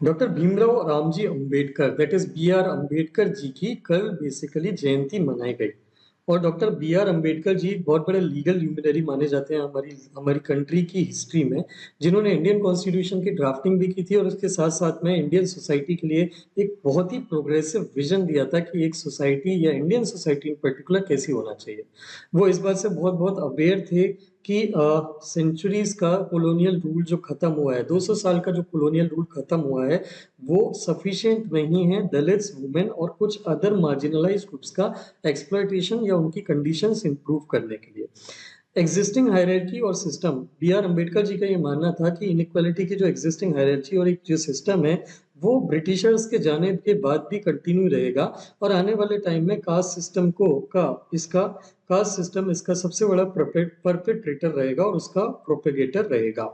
Doctor Bhimrao Ramji Ambedkar that is B R Ambedkar ji की कल basically जयंती मनाई गई। और doctor B R Ambedkar ji बहुत बड़े लीगल ल्यूमिनरी माने जाते हैं हमारी हमारी कंट्री की हिस्ट्री में, जिन्होंने इंडियन कॉन्स्टिट्यूशन की ड्राफ्टिंग भी की थी और उसके साथ साथ में इंडियन सोसाइटी के लिए एक बहुत ही प्रोग्रेसिव विजन दिया था कि एक सोसाइटी या इंडियन सोसाइटी इन पर्टिकुलर कैसी होना चाहिए। वो इस बात से बहुत बहुत अवेयर थे कि सेंचुरीज का कॉलोनियल रूल जो खत्म हुआ है, 200 साल का जो कॉलोनियल रूल खत्म हुआ है, वो सफिशिएंट नहीं है दलित्स, वुमेन और कुछ अदर मार्जिनलाइज्ड ग्रुप्स का एक्सप्लॉयटेशन या उनकी कंडीशंस इंप्रूव करने के लिए। एग्जिस्टिंग हायरार्की और system, B R Ambedkar ji का ये मानना था कि इनइक्वालिटी की जो एग्जिस्टिंग हायरार्की और एक जो सिस्टम है, वो ब्रिटिशर्स के जाने के बाद भी कंटिन्यू रहेगा और आने वाले टाइम में कास्ट सिस्टम को का इसका कास्ट सिस्टम इसका सबसे बड़ा परपेट्रेटर रहेगा और उसका प्रोपेगेटर रहेगा।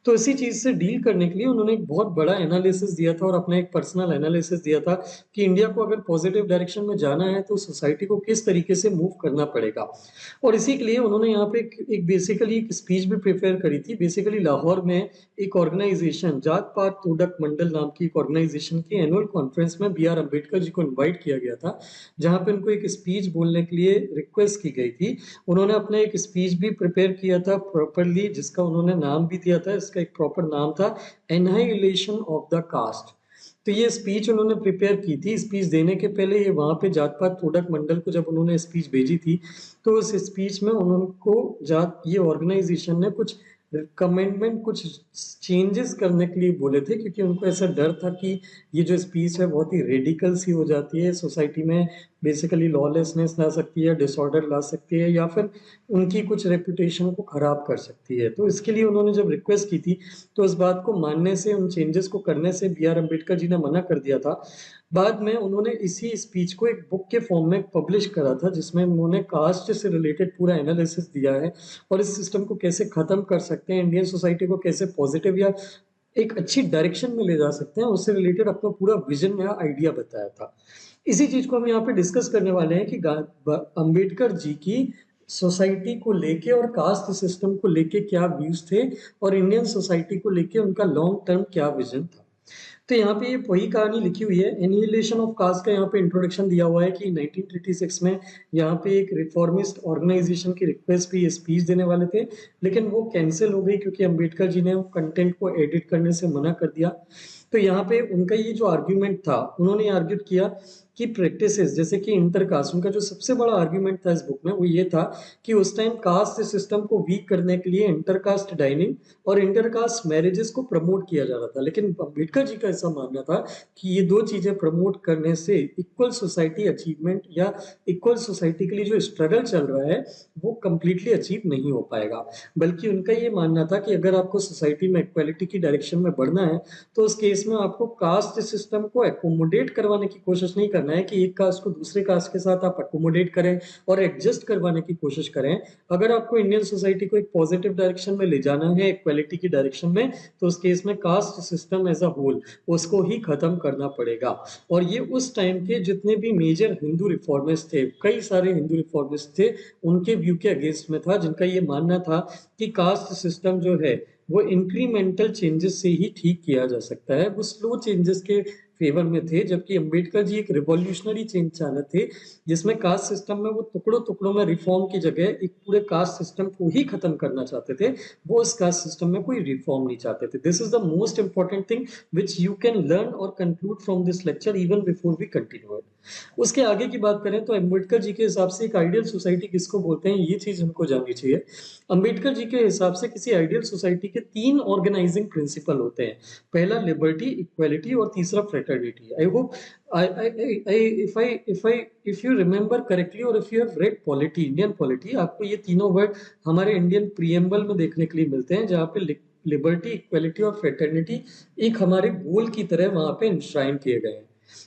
तो इसी चीज से डील करने के लिए उन्होंने एक बहुत बड़ा एनालिसिस दिया था और अपना एक पर्सनल एनालिसिस दिया था कि इंडिया को अगर पॉजिटिव डायरेक्शन में जाना है तो सोसाइटी को किस तरीके से मूव करना पड़ेगा। और इसी के लिए उन्होंने यहाँ पे एक बेसिकली एक स्पीच भी प्रिपेयर करी थी। बेसिकली लाहौर में एक ऑर्गेनाइजेशन जात पात तोडक मंडल नाम की एक ऑर्गेनाइजेशन की एनुअल कॉन्फ्रेंस में बी आर अम्बेडकर जी को इन्वाइट किया गया था, जहाँ पे उनको एक स्पीच बोलने के लिए रिक्वेस्ट की गई थी। उन्होंने अपना एक स्पीच भी प्रिपेयर किया था प्रॉपरली, जिसका उन्होंने नाम भी दिया था, इसका एक प्रॉपर नाम था एनहाइलेशन ऑफ द कास्ट। तो ये स्पीच उन्होंने प्रिपेयर की थी। स्पीच देने के पहले ये वहां पे जात पात तोडक मंडल को जब उन्होंने स्पीच भेजी थी, तो उस स्पीच में उनको जात ये ऑर्गेनाइजेशन ने कुछ कमेंटमेंट कुछ चेंजेस करने के लिए बोले थे, क्योंकि उनको ऐसा डर था कि ये जो स्पीच है बहुत ही रेडिकल सी हो जाती है सोसाइटी में, बेसिकली लॉलेसनेस ला सकती है, डिसऑर्डर ला सकती है या फिर उनकी कुछ रेपुटेशन को खराब कर सकती है। तो इसके लिए उन्होंने जब रिक्वेस्ट की थी, तो उस बात को मानने से, उन चेंजेस को करने से बी आर अम्बेडकर जी ने मना कर दिया था। बाद में उन्होंने इसी स्पीच को एक बुक के फॉर्म में पब्लिश करा था, जिसमें उन्होंने कास्ट से रिलेटेड पूरा एनालिसिस दिया है और इस सिस्टम को कैसे खत्म कर सकते हैं, इंडियन सोसाइटी को कैसे पॉजिटिव या एक अच्छी डायरेक्शन में ले जा सकते हैं, उससे रिलेटेड अपना पूरा विजन या आइडिया बताया था। इसी चीज को हम यहाँ पे डिस्कस करने वाले हैं कि अंबेडकर जी की सोसाइटी को लेके और कास्ट सिस्टम को लेके क्या व्यूज थे और इंडियन सोसाइटी को लेके उनका लॉन्ग टर्म क्या विजन था। तो यहाँ पे ये वही कहानी लिखी हुई है। एनिहिलेशन ऑफ कास्ट का यहाँ पे इंट्रोडक्शन दिया हुआ है कि 1936 में यहाँ पे एक रिफॉर्मिस्ट ऑर्गेनाइजेशन की रिक्वेस्ट पे ये स्पीच देने वाले थे, लेकिन वो कैंसिल हो गई क्योंकि अंबेडकर जी ने कंटेंट को एडिट करने से मना कर दिया। तो यहाँ पे उनका ये जो आर्ग्यूमेंट था, उन्होंने आर्ग्यू किया कि प्रैक्टिसेस जैसे कि इंटरकास्ट, उनका जो सबसे बड़ा आर्ग्यूमेंट था इस बुक में वो ये था कि उस टाइम कास्ट सिस्टम को वीक करने के लिए इंटरकास्ट डाइनिंग और इंटरकास्ट मैरिजेस को प्रमोट किया जा रहा था। लेकिन अंबेडकर जी का ऐसा मानना था कि ये दो चीजें प्रमोट करने से इक्वल सोसाइटी अचीवमेंट या इक्वल सोसाइटी के लिए जो स्ट्रगल चल रहा है वो कंप्लीटली अचीव नहीं हो पाएगा। बल्कि उनका ये मानना था कि अगर आपको सोसाइटी में इक्वालिटी की डायरेक्शन में बढ़ना है तो उस केस में आपको कास्ट सिस्टम को एकोमोडेट करवाने की कोशिश नहीं करना है कि एक कास्ट को दूसरे कास्ट के साथ आप एकोमोडेट करें और एडजस्ट करवाने की कोशिश करें। अगर आपको इंडियन सोसाइटी को एक पॉजिटिव डायरेक्शन में ले जाना है, इक्वालिटी की डायरेक्शन में, तो उस केस में caste system as a whole उसको ही खत्म करना पड़ेगा। और ये उस टाइम के जितने भी मेजर हिंदू रिफॉर्मिस्ट थे, कई सारे हिंदू रिफॉर्मिस्ट थे, उनके व्यू के अगेंस्ट में था, जिनका ये मानना था कि कास्ट सिस्टम जो है वो इंक्रीमेंटल चेंजेस से ही ठीक किया जा सकता है, वो स्लो चेंजेस के फेवर में थे। जबकि अंबेडकर जी एक रिवॉल्यूशनरी चेंज चाहते थे, जिसमें कास्ट सिस्टम में वो टुकड़ों टुकड़ों में रिफॉर्म की जगह एक पूरे कास्ट सिस्टम को ही खत्म करना चाहते थे। वो इस कास्ट सिस्टम में कोई रिफॉर्म नहीं चाहते थे। This is the most important thing which you can learn और conclude from this lecture even before we continue it. उसके आगे की बात करें तो अंबेडकर जी के हिसाब से एक आइडियल सोसाइटी किसको बोलते हैं, ये चीज हमको जाननी चाहिए। अंबेडकर जी के हिसाब से किसी आइडियल सोसाइटी के तीन ऑर्गेनाइजिंग प्रिंसिपल होते हैं। पहला लिबर्टी, इक्वालिटी और तीसरा fraternity. I hope if you remember correctly और if you have read polity, Indian polity, आपको ये तीनों वर्ड हमारे इंडियन प्रीएम्बल में देखने के लिए मिलते हैं, जहाँ पे लिबर्टी, इक्वालिटी और फ्रेटर्निटी एक हमारे गोल की तरह वहां पे इंश्राइन किए गए हैं।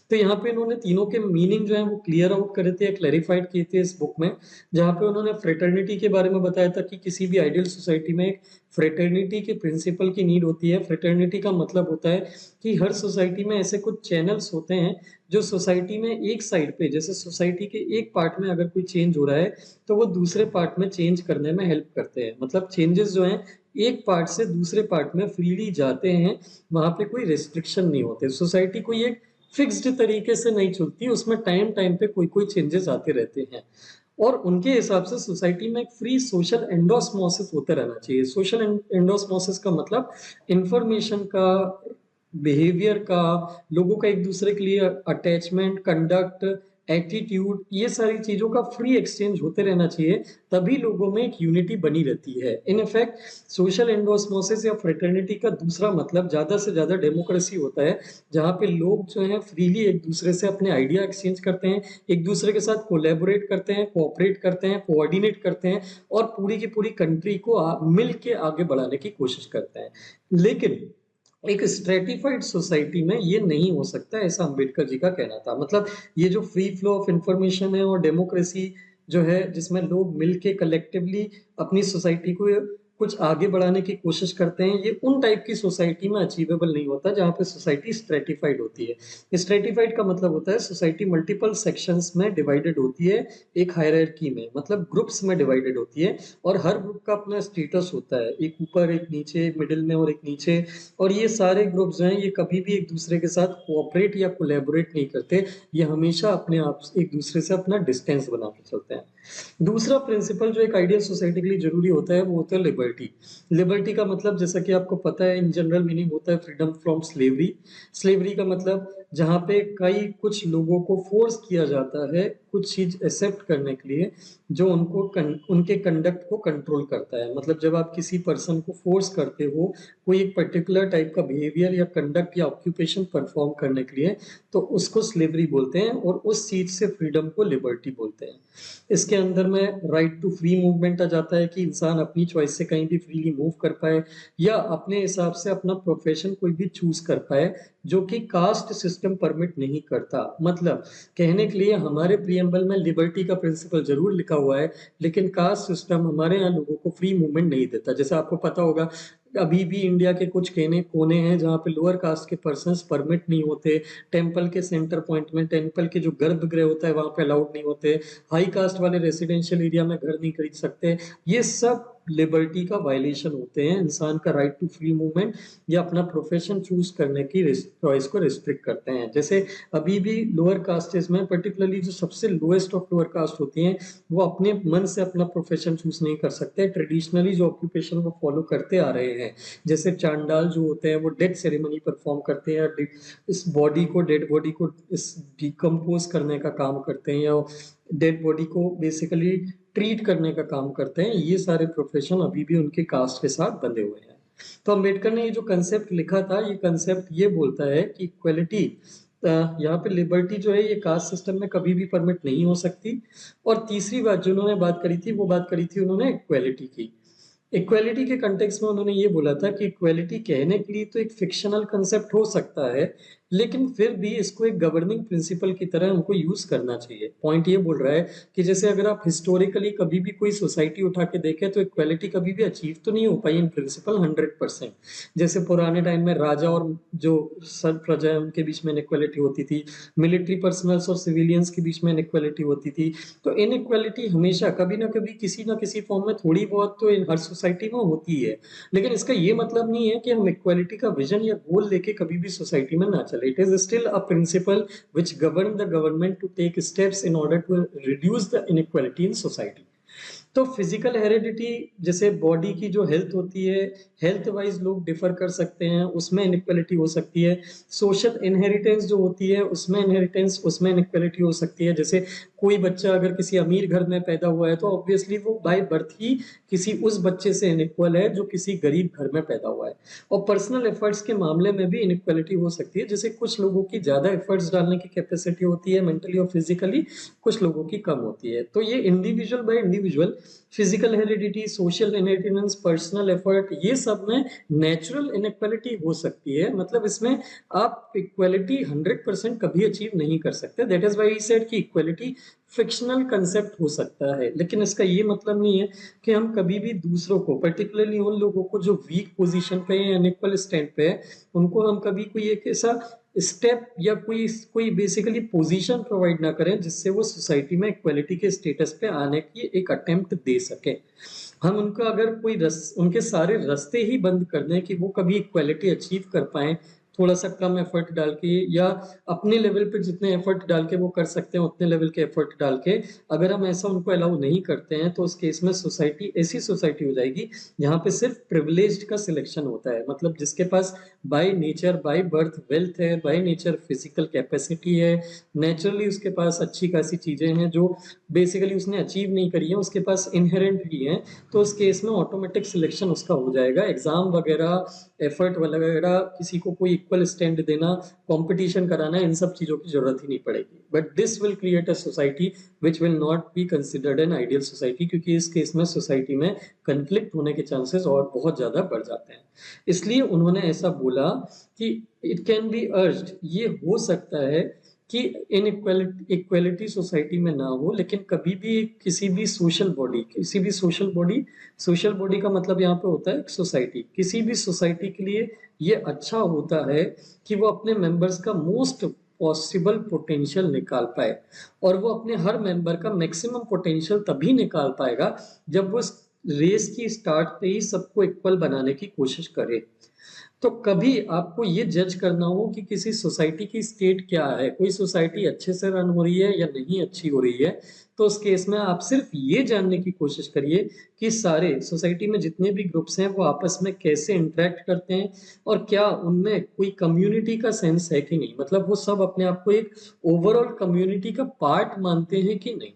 तो यहाँ पे इन्होंने तीनों के मीनिंग जो है वो क्लियर आउट करे थे, क्लैरिफाइड किए थे इस बुक में, जहाँ पे उन्होंने फ्रेटर्निटी के बारे में बताया था कि किसी भी आइडियल सोसाइटी में एक फ्रेटर्निटी के प्रिंसिपल की नीड होती है। फ्रेटर्निटी का मतलब होता है कि हर सोसाइटी में ऐसे कुछ चैनल्स होते हैं जो सोसाइटी में एक साइड पे, जैसे सोसाइटी के एक पार्ट में अगर कोई चेंज हो रहा है तो वो दूसरे पार्ट में चेंज करने में हेल्प करते हैं। मतलब चेंजेस जो हैं एक पार्ट से दूसरे पार्ट में फ्रीली जाते हैं, वहां पे कोई रिस्ट्रिक्शन नहीं होते। सोसाइटी कोई एक फिक्स्ड तरीके से नहीं चलती, उसमें टाइम टाइम पे कोई कोई चेंजेस आते रहते हैं। और उनके हिसाब से सोसाइटी में एक फ्री सोशल एंडोस्मोसिस होते रहना चाहिए। सोशल एंडोस्मोसिस का मतलब इंफॉर्मेशन का, बिहेवियर का, लोगों का एक दूसरे के लिए अटैचमेंट, कंडक्ट, एटीट्यूड, ये सारी चीजों का फ्री एक्सचेंज होते रहना चाहिए, तभी लोगों में एक यूनिटी बनी रहती है। इन इफेक्ट सोशल एंडोस्मोसिस या फ्रेटर्निटी का दूसरा मतलब ज्यादा से ज्यादा डेमोक्रेसी होता है, जहाँ पे लोग जो है फ्रीली एक दूसरे से अपने आइडिया एक्सचेंज करते हैं, एक दूसरे के साथ कोलैबोरेट करते हैं, कोऑपरेट करते हैं, कोऑर्डिनेट करते हैं और पूरी की पूरी कंट्री को मिल के आगे बढ़ाने की कोशिश करते हैं। लेकिन एक स्ट्रेटिफाइड सोसाइटी में ये नहीं हो सकता, ऐसा अंबेडकर जी का कहना था। मतलब ये जो फ्री फ्लो ऑफ इंफॉर्मेशन है और डेमोक्रेसी जो है, जिसमें लोग मिलके कलेक्टिवली अपनी सोसाइटी को कुछ आगे बढ़ाने की कोशिश करते हैं, ये उन टाइप की सोसाइटी में अचीवेबल नहीं होता जहाँ पे सोसाइटी स्ट्रेटिफाइड होती है। स्ट्रेटिफाइड का मतलब होता है सोसाइटी मल्टीपल सेक्शंस में डिवाइडेड होती है, एक हायरार्की में, मतलब ग्रुप्स में डिवाइडेड होती है, और हर ग्रुप का अपना स्टेटस होता है, एक ऊपर, एक नीचे, एक मिडिल में और एक नीचे। और ये सारे ग्रुप्स हैं, ये कभी भी एक दूसरे के साथ कोऑपरेट या कोलैबोरेट नहीं करते, ये हमेशा अपने आप एक दूसरे से अपना डिस्टेंस बना के चलते हैं। दूसरा प्रिंसिपल जो एक आइडियल सोसाइटी के लिए जरूरी होता है वो होता है लिबर्टी। लिबर्टी का मतलब, जैसा कि आपको पता है, इन जनरल मीनिंग होता है फ्रीडम फ्रॉम स्लेवरी। स्लेवरी का मतलब जहाँ पे कई कुछ लोगों को फोर्स किया जाता है कुछ चीज एक्सेप्ट करने के लिए, जो उनके कंडक्ट को कंट्रोल करता है। मतलब जब आप किसी पर्सन को फोर्स करते हो कोई एक पर्टिकुलर टाइप का बिहेवियर या कंडक्ट या ऑक्यूपेशन परफॉर्म करने के लिए, तो उसको स्लेवरी बोलते हैं, और उस चीज से फ्रीडम को लिबर्टी बोलते हैं। इसके अंदर में राइट टू फ्री मूवमेंट आ जाता है कि इंसान अपनी चॉइस से कहीं भी फ्रीली मूव कर पाए, या अपने हिसाब से अपना प्रोफेशन कोई भी चूज कर पाए, जो कि कास्ट सिस्टम परमिट नहीं करता। मतलब कहने के लिए हमारे प्रियम्बल में लिबर्टी का प्रिंसिपल जरूर लिखा हुआ है, लेकिन कास्ट सिस्टम हमारे यहाँ लोगों को फ्री मूवमेंट नहीं देता। जैसे आपको पता होगा, अभी भी इंडिया के कुछ कहने कोने हैं जहाँ पे लोअर कास्ट के पर्सन्स परमिट नहीं होते, टेम्पल के सेंटर पॉइंट में, टेम्पल के जो गर्भगृह होता है वहां पे अलाउड नहीं होते, हाई कास्ट वाले रेसिडेंशियल एरिया में घर नहीं खरीद सकते। ये सब लिबर्टी का वायलेशन होते हैं, इंसान का राइट टू फ्री मूवमेंट या अपना प्रोफेशन चूज करने की चॉइस को रिस्ट्रिक्ट करते हैं। जैसे अभी भी लोअर कास्टेज में, पर्टिकुलरली जो सबसे लोएस्ट ऑफ लोअर कास्ट होती हैं, वो अपने मन से अपना प्रोफेशन चूज नहीं कर सकते, ट्रेडिशनली जो ऑक्यूपेशन वो फॉलो करते आ रहे हैं। जैसे चांडाल जो होते हैं वो डेथ सेरेमनी परफॉर्म करते हैं, इस बॉडी को, डेड बॉडी को इस डिकम्पोज करने का काम करते हैं, या डेड बॉडी को बेसिकली ट्रीट करने का काम करते हैं। ये सारे प्रोफेशन अभी भी उनके कास्ट के साथ बंधे हुए हैं। तो अम्बेडकर ने ये जो कंसेप्ट लिखा था, ये कंसेप्ट ये बोलता है कि इक्वलिटी, यहाँ पे लिबर्टी जो है ये कास्ट सिस्टम में कभी भी परमिट नहीं हो सकती। और तीसरी बात जो उन्होंने बात करी थी, वो बात करी थी उन्होंने इक्वलिटी की। इक्वेलिटी के कंटेक्स्ट में उन्होंने ये बोला था कि इक्वेलिटी कहने के लिए तो एक फिक्शनल कंसेप्ट हो सकता है, लेकिन फिर भी इसको एक गवर्निंग प्रिंसिपल की तरह हमको यूज करना चाहिए। पॉइंट ये बोल रहा है कि जैसे अगर आप हिस्टोरिकली कभी भी कोई सोसाइटी उठा के देखें तो इक्वेलिटी कभी भी अचीव तो नहीं हो पाई इन प्रिंसिपल 100%। जैसे पुराने टाइम में राजा और जो सर प्रजा है उनके बीच में इनइक्वालिटी होती थी, मिलिट्री पर्सनल्स और सिविलियंस के बीच में इनइक्वालिटी होती थी। तो इनइक्वालिटी हमेशा कभी ना कभी किसी ना किसी फॉर्म में थोड़ी बहुत तो हर सोसाइटी में होती है, लेकिन इसका ये मतलब नहीं है कि हम इक्वालिटी का विजन या गोल लेके कभी भी सोसाइटी में ना चले। It is still a principle which govern the government to take steps in order to reduce the inequality in society. तो फिजिकल हेरिडिटी, जैसे बॉडी की जो हेल्थ होती है, हेल्थ वाइज लोग डिफर कर सकते हैं, उसमें इनइक्वालिटी हो सकती है। सोशल इनहेरिटेंस जो होती है उसमें इनहेरिटेंस, उसमें इनइक्वालिटी हो सकती है। जैसे कोई बच्चा अगर किसी अमीर घर में पैदा हुआ है तो ऑब्वियसली वो बाय बर्थ ही किसी उस बच्चे से इनइक्वल है जो किसी गरीब घर में पैदा हुआ है। और पर्सनल एफर्ट्स के मामले में भी इनइक्वालिटी हो सकती है, जैसे कुछ लोगों की ज्यादा एफर्ट्स डालने की कैपेसिटी होती है मेंटली और फिजिकली, कुछ लोगों की कम होती है। तो ये individual by individual, physical heredity, social inheritance, personal effort, ये सब में नेचुरल इनइक्वालिटी हो सकती है। मतलब इसमें आप इक्वालिटी 100% कभी अचीव नहीं कर सकते। That is why he said कि इक्वालिटी फिक्शनल कंसेप्ट हो सकता है, लेकिन इसका ये मतलब नहीं है कि हम कभी भी दूसरों को, पर्टिकुलरली उन लोगों को जो वीक पोजीशन पे है, अनइक्वल स्टैंड पे है, उनको हम कभी कोई एक ऐसा स्टेप या कोई कोई बेसिकली पोजीशन प्रोवाइड ना करें जिससे वो सोसाइटी में इक्वालिटी के स्टेटस पे आने की एक अटेम्प्ट दे सके। हम उनका अगर कोई उनके सारे रास्ते ही बंद कर दें कि वो कभी इक्वालिटी अचीव कर पाए, थोड़ा सा कम एफर्ट डाल के या अपने लेवल पे जितने एफर्ट डाल के वो कर सकते हैं उतने लेवल के एफर्ट डाल के, अगर हम ऐसा उनको अलाउ नहीं करते हैं तो उस केस में सोसाइटी ऐसी सोसाइटी हो जाएगी जहाँ पे सिर्फ प्रिविलेज्ड का सिलेक्शन होता है। मतलब जिसके पास by nature, by birth wealth है, बाय नेचर फिजिकल कैपेसिटी है, नेचुरली उसके पास अच्छी खासी चीजें हैं जो बेसिकली उसने अचीव नहीं करी है, उसके पास इनहेरेंटली है, तो उस केस में ऑटोमेटिक सिलेक्शन उसका हो जाएगा। एग्जाम वगैरह, एफर्ट वगैरह, किसी को कोई इक्वल स्टैंड देना, कंपटीशन कराना, इन सब चीजों की जरूरत ही नहीं पड़ेगी। But this will create a society which will not be considered an ideal society, क्योंकि इस केस में सोसाइटी में कंफ्लिक्ट होने के चांसेस और बहुत ज्यादा बढ़ जाते हैं। इसलिए उन्होंने ऐसा बोला कि इट कैन बी अर्ज्ड, ये हो सकता है कि इक्वालिटी सोसाइटी में ना हो, लेकिन कभी भी किसी भी सोशल बॉडी का मतलब यहाँ पे होता है सोसाइटी, किसी भी सोसाइटी के लिए ये अच्छा होता है कि वो अपने मेंबर्स का मोस्ट पॉसिबल पोटेंशियल निकाल पाए, और वो अपने हर मेंबर का मैक्सिमम पोटेंशियल तभी निकाल पाएगा जब वो रेस की स्टार्ट पे ही सबको इक्वल बनाने की कोशिश करे। तो कभी आपको ये जज करना हो कि किसी सोसाइटी की स्टेट क्या है, कोई सोसाइटी अच्छे से रन हो रही है या नहीं अच्छी हो रही है, तो उस केस में आप सिर्फ ये जानने की कोशिश करिए कि सारे सोसाइटी में जितने भी ग्रुप्स हैं वो आपस में कैसे इंटरेक्ट करते हैं और क्या उनमें कोई कम्युनिटी का सेंस है कि नहीं, मतलब वो सब अपने आप को एक ओवरऑल कम्युनिटी का पार्ट मानते हैं कि नहीं।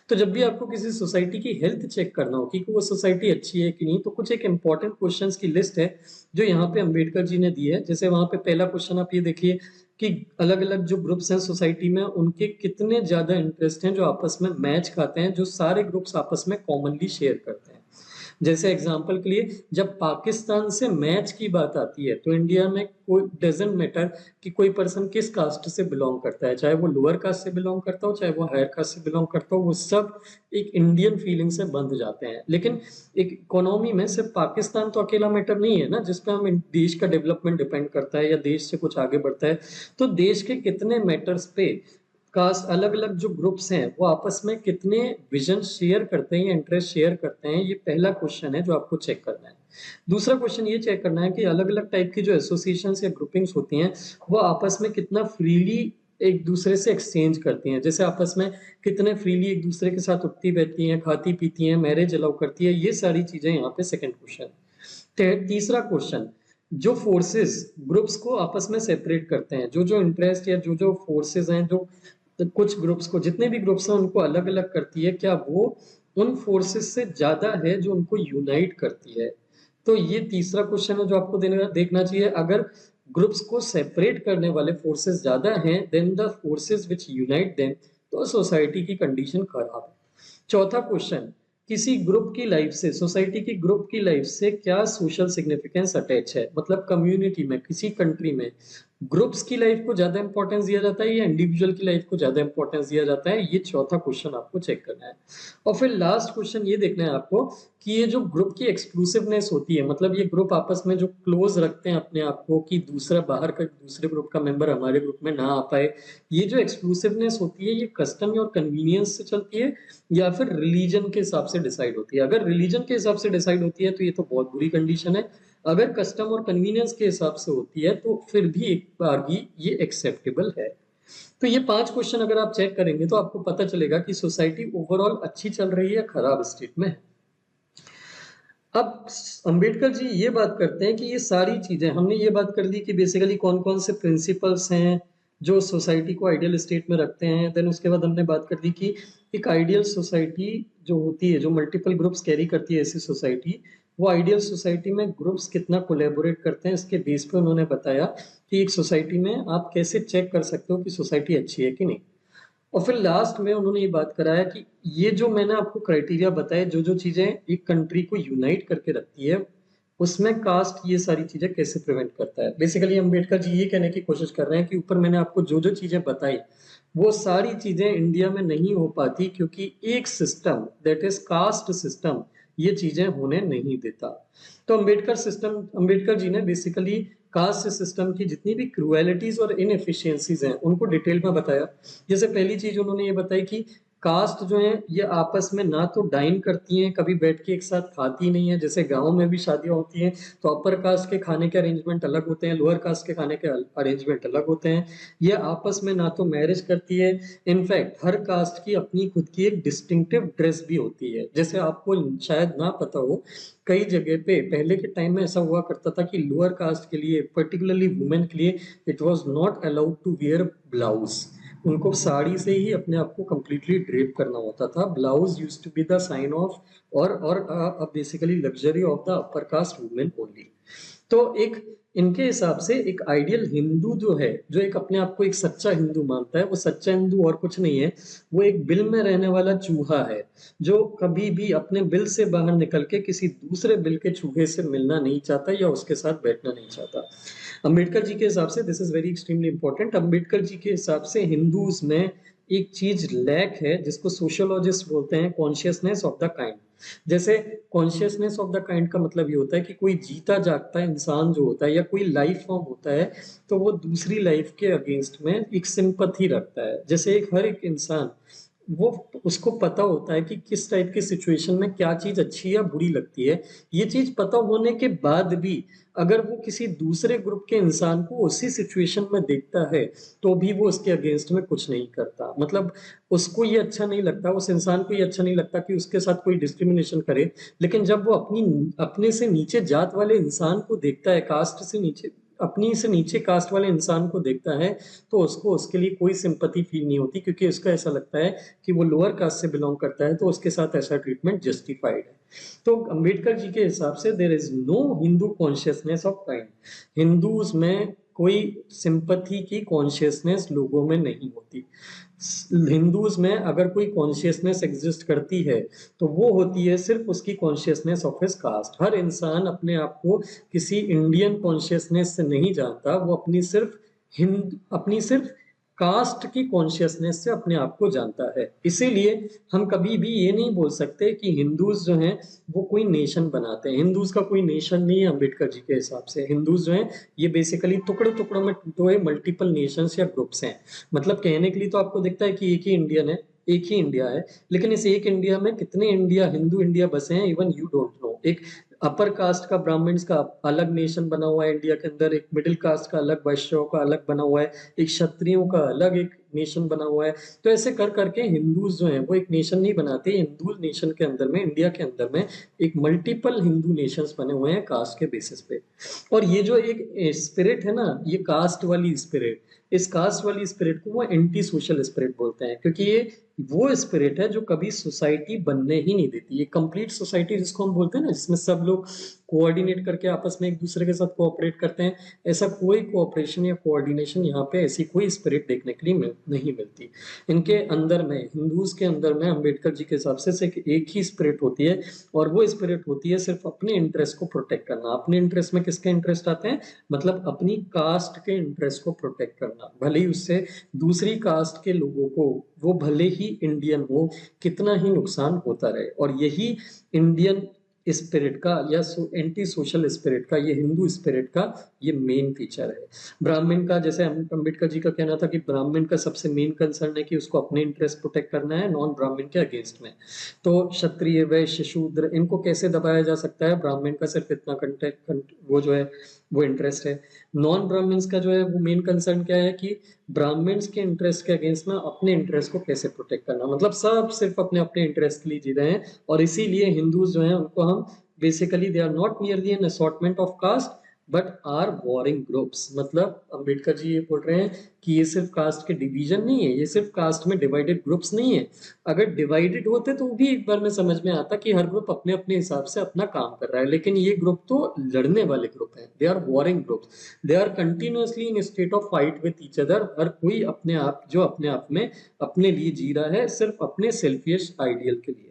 तो जब भी आपको किसी सोसाइटी की हेल्थ चेक करना हो कि वो सोसाइटी अच्छी है कि नहीं, तो कुछ एक इंपॉर्टेंट क्वेश्चंस की लिस्ट है जो यहाँ पे अंबेडकर जी ने दी है। जैसे वहां पे पहला क्वेश्चन आप ये देखिए कि अलग अलग जो ग्रुप्स हैं सोसाइटी में उनके कितने ज्यादा इंटरेस्ट हैं जो आपस में मैच खाते हैं, जो सारे ग्रुप्स आपस में कॉमनली शेयर करते हैं। जैसे एग्जांपल के लिए जब पाकिस्तान से मैच की बात आती है तो इंडिया में कोई डजेंट मैटर कि कोई पर्सन किस कास्ट से बिलोंग करता है, चाहे वो लोअर कास्ट से बिलोंग करता हो चाहे वो हायर कास्ट से बिलोंग करता हो, वो सब एक इंडियन फीलिंग से बंध जाते हैं। लेकिन एक इकोनॉमी में सिर्फ पाकिस्तान तो अकेला मैटर नहीं है ना, जिसपे हम देश का डेवलपमेंट डिपेंड करता है या देश से कुछ आगे बढ़ता है। तो देश के कितने मैटर्स पे कास्ट, अलग अलग जो ग्रुप्स हैं वो आपस में कितने विजन शेयर करते हैं या इंटरेस्ट शेयर करते हैं, ये पहला क्वेश्चन है जो आपको चेक करना है। दूसरा क्वेश्चन ये चेक करना है कि अलग अलग टाइप की जो एसोसिएशन या ग्रुपिंग्स होती हैं वो आपस में कितना फ्रीली एक दूसरे से एक्सचेंज करती हैं, जैसे आपस में कितने फ्रीली एक दूसरे के साथ उठती बैठती हैं, खाती पीती हैं, मैरिज अलाउ करती है, ये सारी चीजें यहाँ पे सेकंड क्वेश्चन। तीसरा क्वेश्चन, जो फोर्सेस ग्रुप्स को आपस में सेपरेट करते हैं, जो जो इंटरेस्ट या जो जो फोर्सेस हैं जो कुछ ग्रुप्स को, जितने भी ग्रुप्स हैं उनको अलग अलग करती है, क्या वो उन फोर्सेस से ज्यादा है जो उनको यूनाइट करती है। तो ये तीसरा क्वेश्चन है जो आपको देखना चाहिए। अगर ग्रुप्स को सेपरेट करने वाले फोर्सेस ज्यादा हैं than the forces which unite them, तो सोसाइटी की कंडीशन खराब है। चौथा क्वेश्चन, किसी ग्रुप की लाइफ से, सोसाइटी की ग्रुप की लाइफ से क्या सोशल सिग्निफिकेंस अटैच है, मतलब कम्युनिटी में, किसी कंट्री में ग्रुप्स की लाइफ को ज्यादा इंपॉर्टेंस दिया जाता है या इंडिविजुअल की लाइफ को ज्यादा इंपॉर्टेंस दिया जाता है, ये चौथा क्वेश्चन आपको चेक करना है। और फिर लास्ट क्वेश्चन ये देखना है आपको कि ये जो ग्रुप की एक्सक्लूसिवनेस होती है, मतलब ये ग्रुप आपस में जो क्लोज रखते हैं अपने आप को कि दूसरा बाहर का दूसरे ग्रुप का मेंबर हमारे ग्रुप में ना आ पाए, ये जो एक्सक्लूसिवनेस होती है ये कस्टम और कन्वीनियंस से चलती है या फिर रिलीजन के हिसाब से डिसाइड होती है। अगर रिलीजन के हिसाब से डिसाइड होती है तो ये तो बहुत बुरी कंडीशन है, अगर कस्टम और कन्वीनियंस के हिसाब से होती है तो फिर भी एक बारगी ये एक्सेप्टेबल है। तो ये 5 क्वेश्चन अगर आप चेक करेंगे तो आपको पता चलेगा कि सोसाइटी ओवरऑल अच्छी चल रही है, खराब स्टेट में है। अब अंबेडकर जी ये बात करते हैं कि ये सारी चीजें, हमने ये बात कर ली कि बेसिकली कौन कौन से प्रिंसिपल्स हैं जो सोसाइटी को आइडियल स्टेट में रखते हैं। देन उसके बाद हमने बात कर दी कि एक आइडियल सोसाइटी जो होती है, जो मल्टीपल ग्रुप्स कैरी करती है ऐसी सोसाइटी, वो आइडियल सोसाइटी में ग्रुप्स कितना कोलैबोरेट करते हैं, इसके बेस पे उन्होंने बताया कि एक सोसाइटी में आप कैसे चेक कर सकते हो कि सोसाइटी अच्छी है कि नहीं। और फिर लास्ट में उन्होंने ये बात कराया कि ये जो मैंने आपको क्राइटेरिया बताए, जो जो चीजें एक कंट्री को यूनाइट करके रखती है, उसमें कास्ट ये सारी चीजें कैसे प्रिवेंट करता है। बेसिकली अम्बेडकर जी ये कहने की कोशिश कर रहे हैं कि ऊपर मैंने आपको जो जो चीजें बताई, वो सारी चीजें इंडिया में नहीं हो पाती क्योंकि एक system, that is caste system, ये चीजें होने नहीं देता। तो अम्बेडकर जी ने बेसिकली कास्ट सिस्टम की जितनी भी क्रुएलिटीज और इनएफिशिएंसीज हैं उनको डिटेल में बताया। जैसे पहली चीज उन्होंने ये बताई कि कास्ट जो है ये आपस में ना तो डाइन करती हैं, कभी बैठ के एक साथ खाती नहीं है। जैसे गांव में भी शादियां होती हैं तो अपर कास्ट के खाने के अरेंजमेंट अलग होते हैं, लोअर कास्ट के खाने के अरेंजमेंट अलग होते हैं। ये आपस में ना तो मैरिज करती है, इनफैक्ट हर कास्ट की अपनी खुद की एक डिस्टिंक्टिव ड्रेस भी होती है। जैसे आपको शायद ना पता हो, कई जगह पे पहले के टाइम में ऐसा हुआ करता था कि लोअर कास्ट के लिए, पर्टिकुलरली वुमेन के लिए, it was not allowed to wear blouse. उनको साड़ी से ही अपने आप को कंप्लीटली ड्रेप करना होता था। Blouse used to be the sign of और basically luxury of the upper caste women only. तो एक इनके हिसाब से एक आइडियल हिंदू जो है, जो एक अपने आप को एक सच्चा हिंदू मानता है, वो सच्चा हिंदू और कुछ नहीं है, वो एक बिल में रहने वाला चूहा है, जो कभी भी अपने बिल से बाहर निकल के किसी दूसरे बिल के चूहे से मिलना नहीं चाहता या उसके साथ बैठना नहीं चाहता। अंबेडकर जी के हिसाब से this is very extremely important. Ambedkar ji के हिसाब से हिंदूज में एक चीज लैक है जिसको सोशियोलॉजिस्ट बोलते हैं कॉन्शियसनेस ऑफ द काइंड। जैसे कॉन्शियसनेस ऑफ द काइंड का मतलब ये होता है कि कोई जीता जागता इंसान जो होता है या कोई लाइफ फॉर्म होता है, तो वो दूसरी लाइफ के अगेंस्ट में एक सिंपथी रखता है। जैसे एक हर एक इंसान, वो उसको पता होता है कि किस टाइप की सिचुएशन में क्या चीज अच्छी या बुरी लगती है। ये चीज पता होने के बाद भी अगर वो किसी दूसरे ग्रुप के इंसान को उसी सिचुएशन में देखता है, तो भी वो उसके अगेंस्ट में कुछ नहीं करता। मतलब उसको ये अच्छा नहीं लगता, उस इंसान को ये अच्छा नहीं लगता कि उसके साथ कोई डिस्क्रिमिनेशन करे। लेकिन जब वो अपने से नीचे जात वाले इंसान को देखता है, कास्ट से नीचे, अपनी से नीचे कास्ट वाले इंसान को देखता है, तो उसको उसके लिए कोई सिंपैथी फील नहीं होती, क्योंकि उसका ऐसा लगता है कि वो लोअर कास्ट से बिलोंग करता है, तो उसके साथ ऐसा ट्रीटमेंट जस्टिफाइड है। तो अंबेडकर जी के हिसाब से there is no Hindu consciousness of kind. Hindus में कोई सिंपैथी की कॉन्शियसनेस लोगों में नहीं होती। हिंदूज में अगर कोई कॉन्शियसनेस एग्जिस्ट करती है, तो वो होती है सिर्फ उसकी कॉन्शियसनेस ऑफ हिज कास्ट। हर इंसान अपने आप को किसी इंडियन कॉन्शियसनेस से नहीं जानता, वो अपनी सिर्फ कास्ट की कॉन्शियसनेस से अपने आप को जानता है। इसीलिए हम कभी भी ये नहीं बोल सकते कि हिंदूज जो हैं वो कोई नेशन बनाते हैं। हिंदूज का कोई नेशन नहीं है अम्बेडकर जी के हिसाब से। हिंदूज जो हैं ये बेसिकली टुकड़े टुकड़ों में टूटे हुए मल्टीपल नेशंस या ग्रुप्स हैं। मतलब कहने के लिए तो आपको दिखता है कि एक ही इंडियन है, एक ही इंडिया है, लेकिन इस एक इंडिया में कितने इंडिया, हिंदू इंडिया बसे हैं, इवन यू डोंट नो। एक अपर कास्ट का, ब्राह्मण्स का अलग नेशन बना हुआ है इंडिया के अंदर, एक मिडिल कास्ट का अलग, वैश्यों का अलग बना हुआ है, एक क्षत्रियों का अलग एक नेशन बना हुआ है। तो ऐसे कर करके हिंदूज जो हैं वो एक नेशन नहीं बनाते। हिंदू नेशन के अंदर में, इंडिया के अंदर में एक मल्टीपल हिंदू नेशंस बने हुए हैं कास्ट के बेसिस पे। और ये जो एक स्पिरिट है ना, ये कास्ट वाली स्पिरिट, इस कास्ट वाली स्पिरिट को वो एंटी सोशल स्पिरिट बोलते हैं, क्योंकि ये वो स्पिरिट है जो कभी सोसाइटी बनने ही नहीं देती। ये कंप्लीट सोसाइटी जिसको हम बोलते हैं ना, जिसमें सब लोग कोऑर्डिनेट करके आपस में एक दूसरे के साथ कोऑपरेट करते हैं, ऐसा कोई कोऑपरेशन या कोऑर्डिनेशन यहाँ पे, ऐसी कोई स्पिरिट देखने के लिए नहीं मिलती। इनके अंदर में, हिंदूज के अंदर में, अंबेडकर जी के हिसाब से सिर्फ एक ही स्पिरिट होती है, और वो स्पिरिट होती है सिर्फ अपने इंटरेस्ट को प्रोटेक्ट करना। अपने इंटरेस्ट में किसके इंटरेस्ट आते हैं? मतलब अपनी कास्ट के इंटरेस्ट को प्रोटेक्ट करना, भले ही उससे दूसरी कास्ट के लोगों को, वो भले ही इंडियन हो, कितना ही नुकसान होता रहे। और यही इंडियन स्पिरिट का या एंटी सोशल स्पिरिट का, ये हिंदू स्पिरिट का ये मेन फीचर है। ब्राह्मण का, जैसे अंबेडकर जी का कहना था कि ब्राह्मण का सबसे मेन कंसर्न है कि उसको अपने इंटरेस्ट प्रोटेक्ट करना है नॉन ब्राह्मण के अगेंस्ट में। तो क्षत्रिय, वैश्य, शूद्र, इनको कैसे दबाया जा सकता है? ब्राह्मण का सिर्फ इतना वो जो है वो इंटरेस्ट है। नॉन ब्राह्मण्स का जो है वो मेन कंसर्न क्या है कि ब्राह्मण्स के इंटरेस्ट के अगेंस्ट में अपने इंटरेस्ट को कैसे प्रोटेक्ट करना। मतलब सब सिर्फ अपने अपने इंटरेस्ट के लिए जी रहे हैं। और इसीलिए हिंदूज जो हैं उनको हम basically, they are not merely an assortment of caste, but are warring groups. मतलब अंबेडकर जी ये बोल रहे हैं कि ये सिर्फ कास्ट के डिवीजन नहीं है, ये सिर्फ कास्ट में डिवाइडेड ग्रुप्स नहीं है। अगर डिवाइडेड होते तो भी एक बार में समझ में आता कि हर ग्रुप अपने अपने हिसाब से अपना काम कर रहा है, लेकिन ये ग्रुप तो लड़ने वाले ग्रुप है। They are warring groups, they are continuously in state of fight with each other. हर कोई अपने आप जो अपने आप में अपने लिए जी रहा है, सिर्फ अपने सेल्फिश आइडियल के लिए।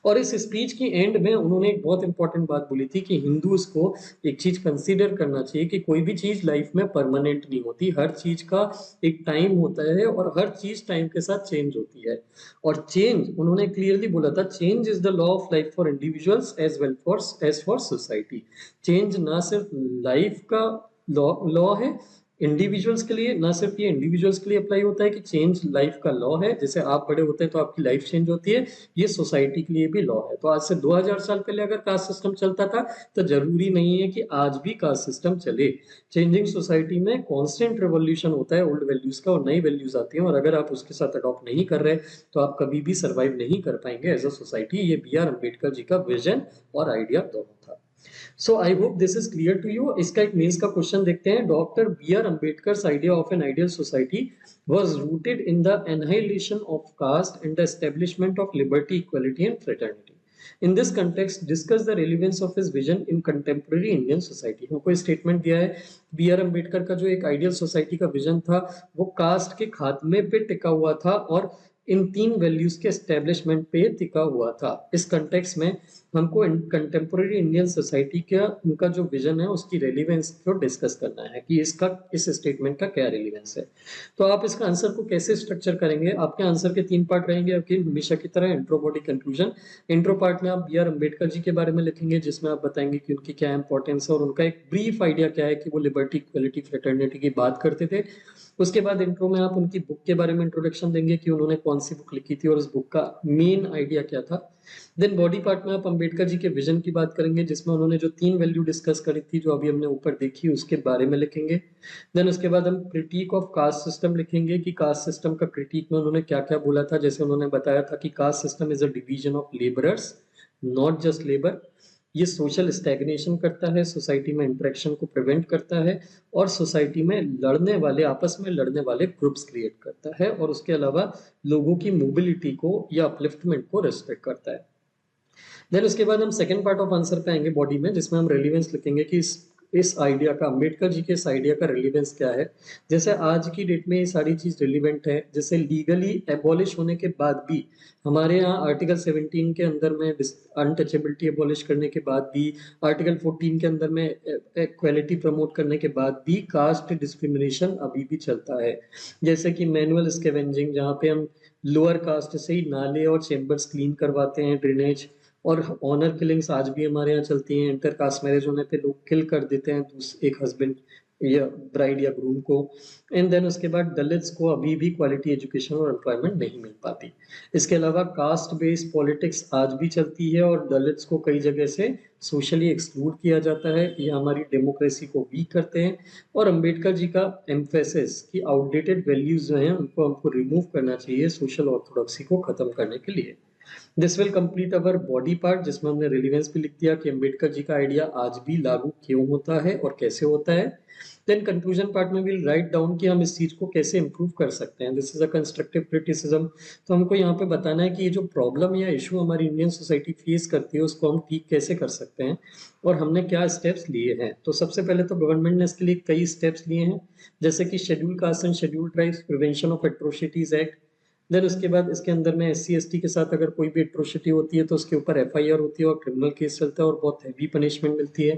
और इस स्पीच की एंड में उन्होंने एक बहुत इंपॉर्टेंट बात बोली थी कि हिंदूज को एक चीज कंसीडर करना चाहिए कि कोई भी चीज लाइफ में परमानेंट नहीं होती, हर चीज का एक टाइम होता है और हर चीज टाइम के साथ चेंज होती है। और चेंज, उन्होंने क्लियरली बोला था, change is the law of life for individuals as well for as for society. Change ना सिर्फ लाइफ का लॉ लॉ है इंडिविजुअल्स के लिए, ना सिर्फ ये इंडिविजुअल्स के लिए अप्लाई होता है कि चेंज लाइफ का लॉ है, जैसे आप बड़े होते हैं तो आपकी लाइफ चेंज होती है, ये सोसाइटी के लिए भी लॉ है। तो आज से 2000 साल पहले अगर कास्ट सिस्टम चलता था तो जरूरी नहीं है कि आज भी कास्ट सिस्टम चले। चेंजिंग सोसाइटी में कांस्टेंट रिवोल्यूशन होता है ओल्ड वैल्यूज का, और नई वैल्यूज आती हैं, और अगर आप उसके साथ अडॉप्ट नहीं कर रहे तो आप कभी भी सर्वाइव नहीं कर पाएंगे एज अ सोसाइटी। ये बी आर अम्बेडकर जी का विजन और आइडिया दोनों था। So I hope this is clear to you. इसका एक मेंस का क्वेश्चन देखते हैं। Doctor B R Ambedkar idea of an ideal society was rooted in the annihilation of caste and the establishment of liberty, equality, and fraternity. In this context, discuss the relevance of his vision in contemporary Indian society. हमको statement दिया है, B R Ambedkar का जो एक ideal society का vision था वो cast के खात्मे पे टिका हुआ था और इन तीन वैल्यूज के एस्टेब्लिशमेंट पे टिका हुआ था। इस कंटेक्स्ट में हमको कंटेम्पोरेरी इंडियन सोसाइटी का उनका जो विजन है उसकी रेलिवेंस को डिस्कस करना है कि इसका इस स्टेटमेंट का क्या रेलिवेंस है। तो आप इसका आंसर को कैसे स्ट्रक्चर करेंगे? आपके आंसर के 3 पार्ट रहेंगे आपके हमेशा की तरह, intro, body, conclusion. Intro part में आप बी आर अम्बेडकर जी के बारे में लिखेंगे जिसमें आप बताएंगे कि उनकी क्या इंपॉर्टेंस है और उनका एक ब्रीफ आइडिया क्या है कि वो लिबर्टी, इक्वलिटी, फ्रेटर्निटी की बात करते थे। उसके बाद इंट्रो में आप उनकी बुक के बारे में इंट्रोडक्शन देंगे कि उन्होंने कौन सी बुक लिखी थी और उस बुक का मेन आइडिया क्या था। देन बॉडी पार्ट में आप अंबेडकर जी के विजन की बात करेंगे जिसमें उन्होंने जो 3 वैल्यू डिस्कस करी थी जो अभी हमने ऊपर देखी उसके बारे में लिखेंगे। देन उसके बाद हम क्रिटिक ऑफ कास्ट सिस्टम लिखेंगे कि कास्ट सिस्टम का क्रिटिक में उन्होंने क्या क्या बोला था। जैसे उन्होंने बताया था कि caste system is a division of labourers, not just labour. ये सोशल स्टैग्नेशन करता है, सोसाइटी में इंटरेक्शन को प्रिवेंट करता है और सोसाइटी में लड़ने वाले, आपस में लड़ने वाले ग्रुप्स क्रिएट करता है, और उसके अलावा लोगों की मोबिलिटी को या अपलिफ्टमेंट को रिस्ट्रिक्ट करता है। देन उसके बाद हम सेकंड पार्ट ऑफ आंसर पे आएंगे बॉडी में जिसमें हम रेलिवेंस लिखेंगे कि इस आइडिया का, अम्बेडकर जी के इस आइडिया का रेलिवेंस क्या है। जैसे आज की डेट में ये सारी चीज रिलीवेंट है, जैसे लीगली एबॉलिश होने के बाद भी हमारे यहाँ आर्टिकल 17 के अंदर में अनटचेबिलिटी एबॉलिश करने के बाद भी, आर्टिकल 14 के अंदर में इक्वालिटी प्रमोट करने के बाद भी कास्ट डिस्क्रिमिनेशन अभी भी चलता है। जैसे कि मैनुअल स्कैवेंजिंग, जहाँ पे हम लोअर कास्ट से ही नाले और चेम्बर्स क्लीन करवाते हैं, ड्रेनेज, और ऑनर किलिंग्स आज भी हमारे यहाँ चलती हैं। इंटर कास्ट मैरिज होने पे लोग किल कर देते हैं एक हस्बैंड या ब्राइड या ग्रूम को। एंड देन उसके बाद दलित्स को अभी भी क्वालिटी एजुकेशन और एम्प्लॉयमेंट नहीं मिल पाती। इसके अलावा कास्ट बेस्ड पॉलिटिक्स आज भी चलती है और दलित्स को कई जगह से सोशली एक्सक्लूड किया जाता है। ये हमारी डेमोक्रेसी को वीक करते हैं। और अंबेडकर जी का एम्फेसिस कि आउटडेटेड वैल्यूज जो हैं उनको हमको रिमूव करना चाहिए सोशल ऑर्थोडॉक्सी को खत्म करने के लिए। This will complete our body part जिसमें हमने रिलीवेंस भी लिख दिया कि अंबेडकर जी का आइडिया आज भी लागू क्यों होता है और कैसे होता है। देन कंक्लूजन पार्ट में विल राइट डाउन कि हम इस चीज को कैसे इंप्रूव कर सकते हैं। This is a constructive criticism. तो हमको यहाँ पे बताना है कि ये जो प्रॉब्लम या इशू हमारी इंडियन सोसाइटी फेस करती है उसको हम ठीक कैसे कर सकते हैं और हमने क्या स्टेप्स लिए हैं। तो सबसे पहले तो गवर्नमेंट ने इसके लिए कई स्टेप्स लिए हैं, जैसे कि schedule caste and schedule tribes prevention of atrocities act. Then उसके बाद इसके अंदर में SC ST के साथ अगर कोई भी एट्रोसिटी होती है तो उसके ऊपर FIR होती है और क्रिमिनल केस चलता है और बहुत हैवी पनिशमेंट मिलती है।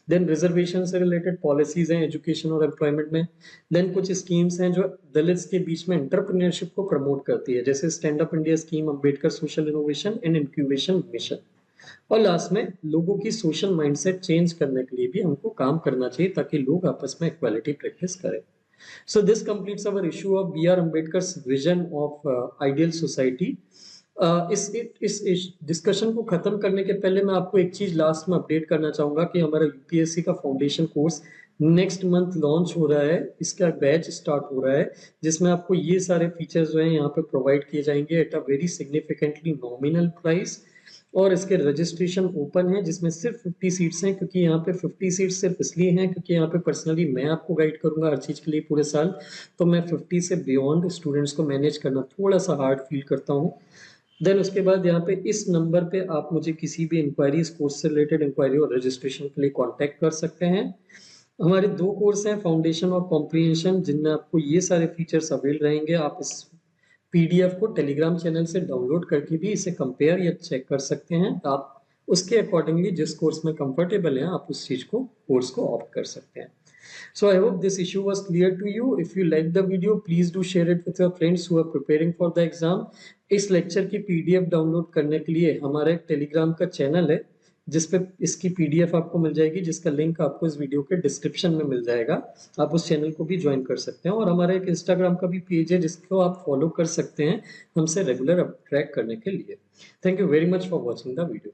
देन रिजर्वेशन से रिलेटेड पॉलिसीज हैं एजुकेशन और एम्प्लॉयमेंट में। देन कुछ स्कीम्स हैं जो दलित्स के बीच में एंटरप्रेन्योरशिप को प्रमोट करती है, जैसे stand up India scheme, Ambedkar social innovation and incubation mission. और लास्ट में लोगों की सोशल माइंडसेट चेंज करने के लिए भी हमको काम करना चाहिए ताकि लोग आपस में इक्वालिटी प्रैक्टिस करें। So this completes our issue of B.R. Ambedkar's vision of ideal society. इस डिस्कशन को खत्म करने के पहले मैं आपको एक चीज लास्ट में अपडेट करना चाहूंगा कि हमारा UPSC का foundation course next month launch हो रहा है। इसका बैच स्टार्ट हो रहा है जिसमें आपको ये सारे फीचर्स जो हैं यहाँ पे प्रोवाइड किए जाएंगे at a very significantly nominal price. और इसके रजिस्ट्रेशन ओपन है जिसमें सिर्फ 50 सीट्स हैं, क्योंकि यहाँ पे 50 सीट्स सिर्फ इसलिए हैं क्योंकि यहाँ पे पर्सनली मैं आपको गाइड करूंगा हर चीज़ के लिए पूरे साल, तो मैं 50 से बियॉन्ड स्टूडेंट्स को मैनेज करना थोड़ा सा हार्ड फील करता हूँ। देन उसके बाद यहाँ पे इस नंबर पे आप मुझे किसी भी इंक्वायरी, इस कोर्स से रिलेटेड इंक्वायरी और रजिस्ट्रेशन के लिए कॉन्टैक्ट कर सकते हैं। हमारे 2 कोर्स हैं, फाउंडेशन और कॉम्प्रिहेंशन, जिनमें आपको ये सारे फीचर्स अवेल रहेंगे। आप इस पीडीएफ को टेलीग्राम चैनल से डाउनलोड करके भी इसे कंपेयर या चेक कर सकते हैं। आप उसके अकॉर्डिंगली जिस कोर्स में कंफर्टेबल हैं आप उस चीज को, कोर्स को ऑप्ट कर सकते हैं। So I hope this issue was clear to you. If you like the video, please do share it with your friends who are preparing for the exam. इस लेक्चर की पीडीएफ डाउनलोड करने के लिए हमारा एक टेलीग्राम का channel है जिस पे इसकी पीडीएफ आपको मिल जाएगी, जिसका लिंक आपको इस वीडियो के डिस्क्रिप्शन में मिल जाएगा। आप उस चैनल को भी ज्वाइन कर सकते हैं और हमारा एक इंस्टाग्राम का भी पेज है जिसको आप फॉलो कर सकते हैं हमसे रेगुलर ट्रैक करने के लिए। Thank you very much for watching the video.